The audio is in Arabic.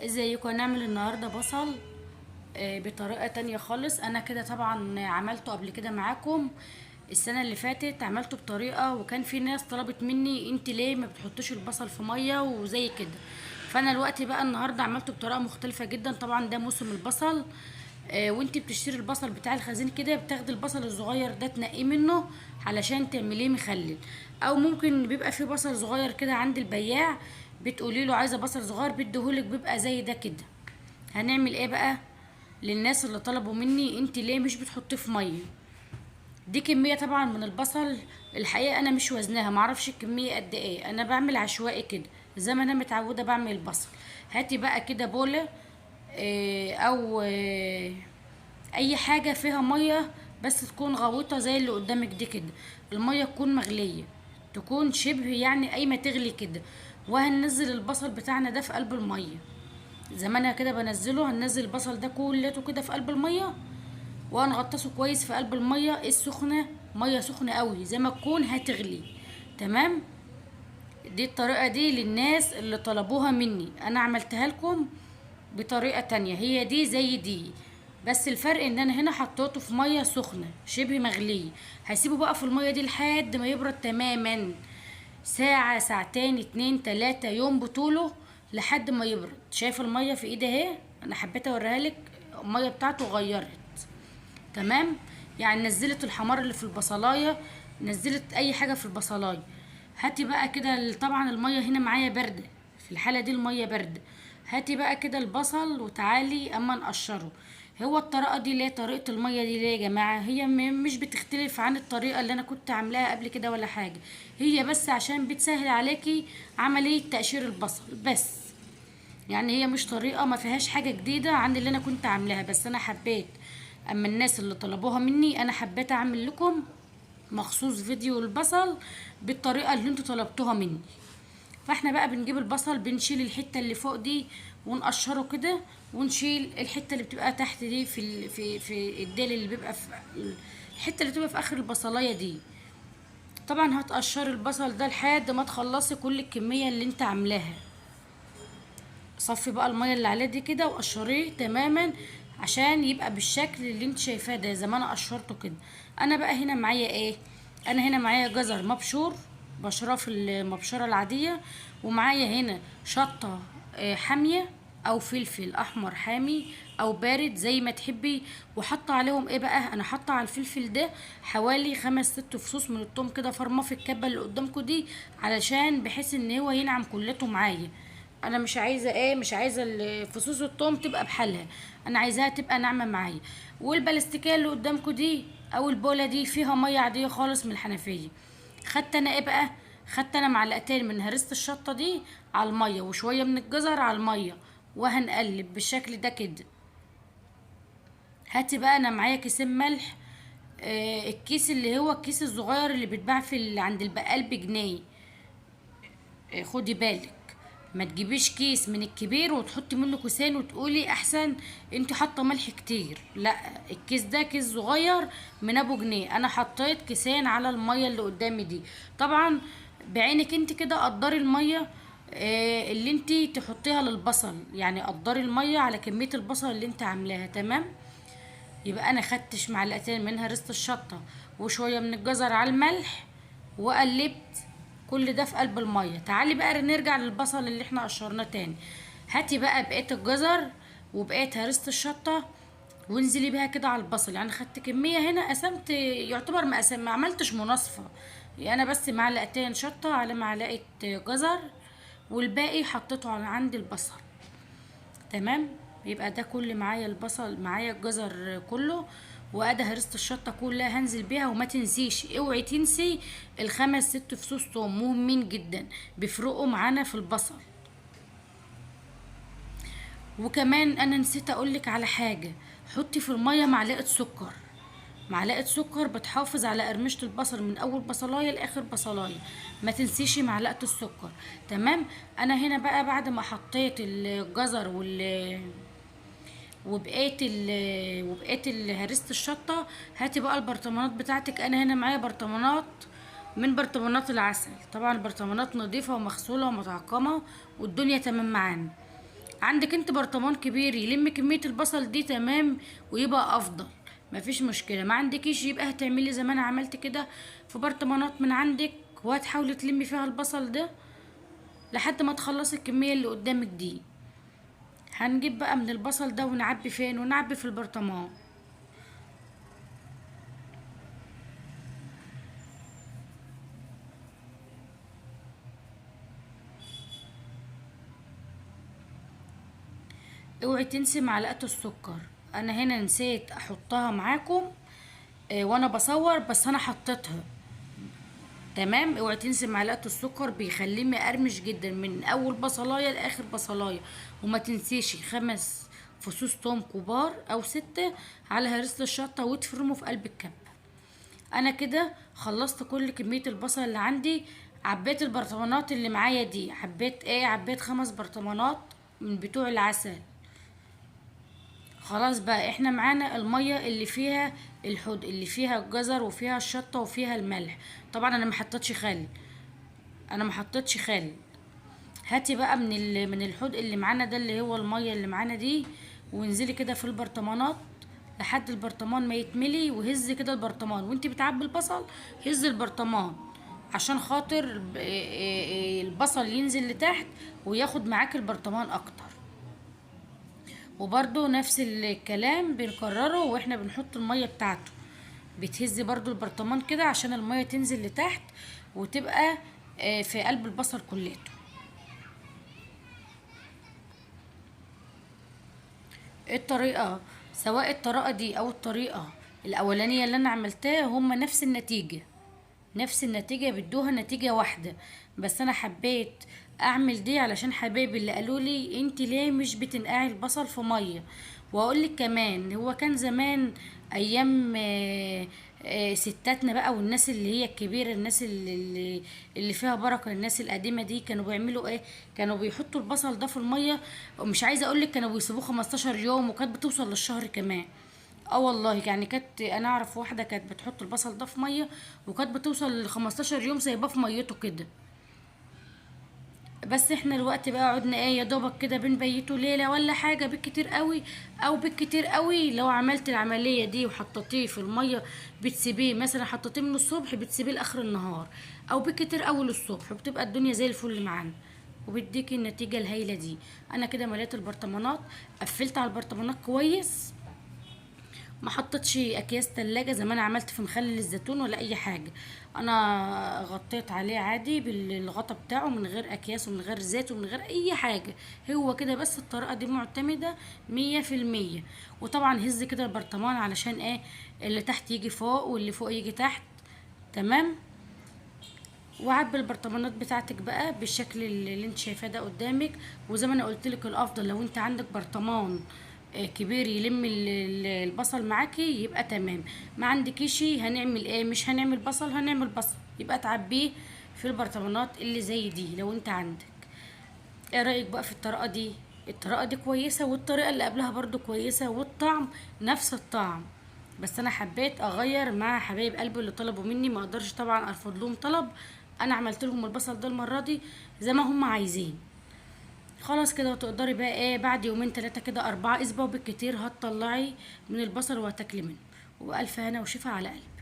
ازيكم؟ هنعمل النهارده بصل بطريقه تانية خالص. انا كده طبعا عملته قبل كده معاكم السنه اللي فاتت، عملته بطريقه وكان في ناس طلبت مني انت ليه ما بتحطيش البصل في ميه وزي كده. فانا الوقت بقى النهارده عملته بطريقه مختلفه جدا. طبعا ده موسم البصل. وانت بتشتري البصل بتاع الخزين كده بتاخدي البصل الصغير ده تنقيه منه علشان تعمليه مخلل، او ممكن بيبقى في بصل صغير كده عند البياع بتقولي له عايزه بصل صغير بيديهولك بيبقى زي ده كده. هنعمل ايه بقى للناس اللي طلبوا مني انت ليه مش بتحطيه في ميه؟ دي كميه طبعا من البصل. الحقيقه انا مش وزنها، معرفش الكميه قد ايه، انا بعمل عشوائي كده زي ما انا متعوده بعمل البصل. هاتي بقى كده بوله او اي حاجه فيها ميه، بس تكون غويطه زي اللي قدامك دي كده. الميه تكون مغليه، تكون شبه يعني قايمه تغلي كده. وهننزل البصل بتاعنا ده في قلب الميه زي ما انا كده بنزله. هننزل البصل ده كلته كده في قلب الميه وهنغطسه كويس في قلب الميه السخنه، ميه سخنه قوي زي ما تكون هتغلي. تمام. دي الطريقه دي للناس اللي طلبوها مني، انا عملتها لكم بطريقه تانية هي دي زي دي، بس الفرق ان انا هنا حطيته في ميه سخنه شبه مغليه. هسيبه بقى في الميه دي لحد ما يبرد تماما، ساعة ساعتين اتنين تلاتة يوم بطوله لحد ما يبرد. شايف المية في ايدي اهي، انا حبيت اوريها لك. المية بتاعته غيرت تمام، يعني نزلت الحمار اللي في البصلاية، نزلت اي حاجة في البصلاية. هاتي بقى كده طبعا المية هنا معايا باردة، في الحالة دي المية باردة. هاتي بقى كده البصل وتعالي اما نقشره. هو الطريقة دي ليه؟ طريقة المية دي ليه يا جماعة؟ هي مش بتختلف عن الطريقة اللي انا كنت عاملاها قبل كده ولا حاجة، هي بس عشان بتسهل عليكي عملية تقشير البصل بس. يعني هي مش طريقة ما فيهاش حاجة جديدة عن اللي انا كنت عاملاها، بس انا حبيت اما الناس اللي طلبوها مني انا حبيت اعمل لكم مخصوص فيديو البصل بالطريقة اللي انتوا طلبتوها مني. فاحنا بقى بنجيب البصل بنشيل الحته اللي فوق دي ونقشره كده، ونشيل الحته اللي بتبقى تحت دي في الديل اللي بيبقى في الحته اللي بتبقى في اخر البصلايه دي. طبعا هتقشري البصل ده لحد ما تخلصي كل الكميه اللي انت عاملاها. صفي بقى الميه اللي عليه دي كده وقشريه تماما عشان يبقى بالشكل اللي انت شايفاه ده زي ما انا قشرته كده. انا بقى هنا معايا ايه؟ انا هنا معايا جزر مبشور، بشراه في المبشره العاديه، ومعايا هنا شطه حاميه او فلفل احمر حامي او بارد زي ما تحبي. وحاطه عليهم ايه بقى؟ انا حاطه على الفلفل ده حوالي 5 6 فصوص من الثوم كده فرماه في الكبه اللي قدامكم دي، علشان بحيث ان هو ينعم كلته معايا. انا مش عايزه ايه، مش عايزه فصوص الثوم تبقى بحالها، انا عايزاها تبقى ناعمه معايا. والبلاستيكيه اللي قدامكم دي او البوله دي فيها ميه عاديه خالص من الحنفيه. خدت انا ايه بقى؟ خدت انا معلقتين من هريسه الشطه دي على الميه وشويه من الجزر على الميه، وهنقلب بالشكل ده كده. هاتي بقى انا معايا كيسين ملح، الكيس اللي هو الكيس الصغير اللي بيتباع عند البقال بجنيه. خدي بالك ما تجيبيش كيس من الكبير وتحطي منه كيسين وتقولي احسن انت حاطه ملح كتير، لا، الكيس ده كيس صغير من ابو جنيه. انا حطيت كيسين على الميه اللي قدامي دي. طبعا بعينك انت كده قدري الميه اللي انت تحطيها للبصل، يعني قدري الميه على كميه البصل اللي انت عاملاها. تمام. يبقى انا خدتش معلقتين من هرسة الشطه وشويه من الجزر على الملح وقلبت كل ده في قلب الميه. تعالي بقى نرجع للبصل اللي احنا قشرناه تاني. هاتي بقى بقيه الجزر وبقيه هرسة الشطه وانزلي بيها كده على البصل. يعني خدت كميه هنا قسمت، يعتبر ما عملتش مناصفه، يعني انا بس معلقتين شطه على معلقه جزر والباقي حطيته على عند البصل. تمام. يبقى ده كل معايا البصل، معايا الجزر كله، وادي هرسة الشطه كلها هنزل بيها. وما تنسيش، اوعي تنسي ال5 6 فصوص توم، مهمين جدا بيفرقوا معانا في البصل. وكمان انا نسيت اقولك على حاجه، حطي في الميه معلقه سكر. معلقه سكر بتحافظ على قرمشه البصل من اول بصلايه لاخر بصلايه، ما تنسيش معلقه السكر. تمام. انا هنا بقى بعد ما حطيت الجزر وبقيت هريسة الشطة، هاتي بقى البرطمانات بتاعتك. انا هنا معايا برطمانات من برطمانات العسل، طبعا البرطمانات نظيفة ومغسولة ومتعقمة والدنيا تمام معانا. عندك انت برطمان كبير يلم كمية البصل دي تمام ويبقى افضل، مفيش مشكلة. ما عندكيش يبقى هتعملي زي ما انا عملت كده في برطمانات من عندك، وهتحاولي تلمي فيها البصل ده لحد ما تخلصي الكمية اللي قدامك دي. هنجيب بقى من البصل ده ونعبي فين؟ ونعبي في البرطمان. اوعي تنسي معلقة السكر، انا هنا نسيت احطها معاكم وانا بصور، بس انا حطيتها. تمام، اوعي تنسي معلقة السكر، بيخليه مقرمش جدا من اول بصلاية لاخر بصلاية. وما تنسيش 5 فصوص توم كبار او 6 على هرسة الشطة، وتفرموا في قلب الكب. انا كده خلصت كل كمية البصل اللي عندي. عبيت البرطمانات اللي معايا دي، عبيت 5 برطمانات من بتوع العسل. خلاص بقى احنا معانا المية اللي فيها الحوض، اللي فيها الجزر وفيها الشطة وفيها الملح. طبعا انا ما حطيتش خل. هاتي بقى من الحوض اللي معانا ده، اللي هو المية اللي معانا دي، وانزلي كده في البرطمانات لحد البرطمان ما يتملي. وهز كده البرطمان وانتي بتعبي البصل، هز البرطمان عشان خاطر البصل ينزل لتحت وياخد معاك البرطمان اكتر. وبرضو نفس الكلام بنكرره واحنا بنحط المية بتاعته. بتهزي برضو البرطمان كده عشان المية تنزل لتحت وتبقى في قلب البصل كلته. الطريقة، سواء الطريقة دي او الطريقة الاولانية اللي انا عملتها، هما نفس النتيجة بيدوها نتيجة واحدة. بس انا حبيت اعمل دي علشان حبايبي اللي قالوا لي انت ليه مش بتنقعي البصل في مية. واقول لك كمان، هو كان زمان ايام ستاتنا بقى، والناس اللي هي الكبيرة، الناس اللي فيها بركة، الناس القديمة دي كانوا بيعملوا ايه؟ كانوا بيحطوا البصل ده في المية، ومش عايزة اقول لك كانوا بيسيبوه 15 يوم، وكانت بتوصل للشهر كمان. اه والله، يعني انا اعرف واحده كانت بتحط البصل ده في ميه، وكانت بتوصل ل 15 يوم سايباه في ميته كده. بس احنا الوقت بقى قعدنا ايه، يا دوبك كده بنبيته ليله ولا حاجه بالكتير قوي. او بالكتير قوي لو عملت العمليه دي وحطيتيه في الميه، بتسيبيه مثلا، حطيتيه من الصبح بتسيبيه لاخر النهار، او بالكتير قوي للصبح، وبتبقى الدنيا زي الفل معانا، وبيديكي النتيجه الهايله دي. انا كده مليت البرطمانات، قفلت على البرطمانات كويس، ما حطيتش اكياس تلاجة زي ما انا عملت في مخلل الزيتون ولا اي حاجه. انا غطيت عليه عادي بالغطا بتاعه، من غير اكياس ومن غير زيت ومن غير اي حاجه. هو كده بس، الطريقه دي معتمده 100%. وطبعا هز كده البرطمان علشان ايه؟ اللي تحت يجي فوق واللي فوق يجي تحت. تمام. وعبي البرطمانات بتاعتك بقى بالشكل اللي انت شايفاه ده قدامك. وزي ما انا قلت لك، الافضل لو انت عندك برطمان كبير يلم البصل معاكي يبقى تمام. ما عندكيش، هنعمل ايه؟ مش هنعمل بصل، هنعمل بصل، يبقى تعبيه في البرطمانات اللي زي دي لو انت عندك. ايه رايك بقى في الطريقه دي؟ الطريقه دي كويسه، والطريقه اللي قبلها برضو كويسه، والطعم نفس الطعم. بس انا حبيت اغير مع حبايب قلبي اللي طلبوا مني، ما اقدرش طبعا ارفض لهم طلب. انا عملت لهم البصل ده المره دي زي ما هم عايزين. خلاص كده، وتقدري بقى ايه، بعد يومين 3 كده 4 اسبوع بالكتير هتطلعي من البصل وهتاكلي منه. وبألف هنا وشفا على قلبك.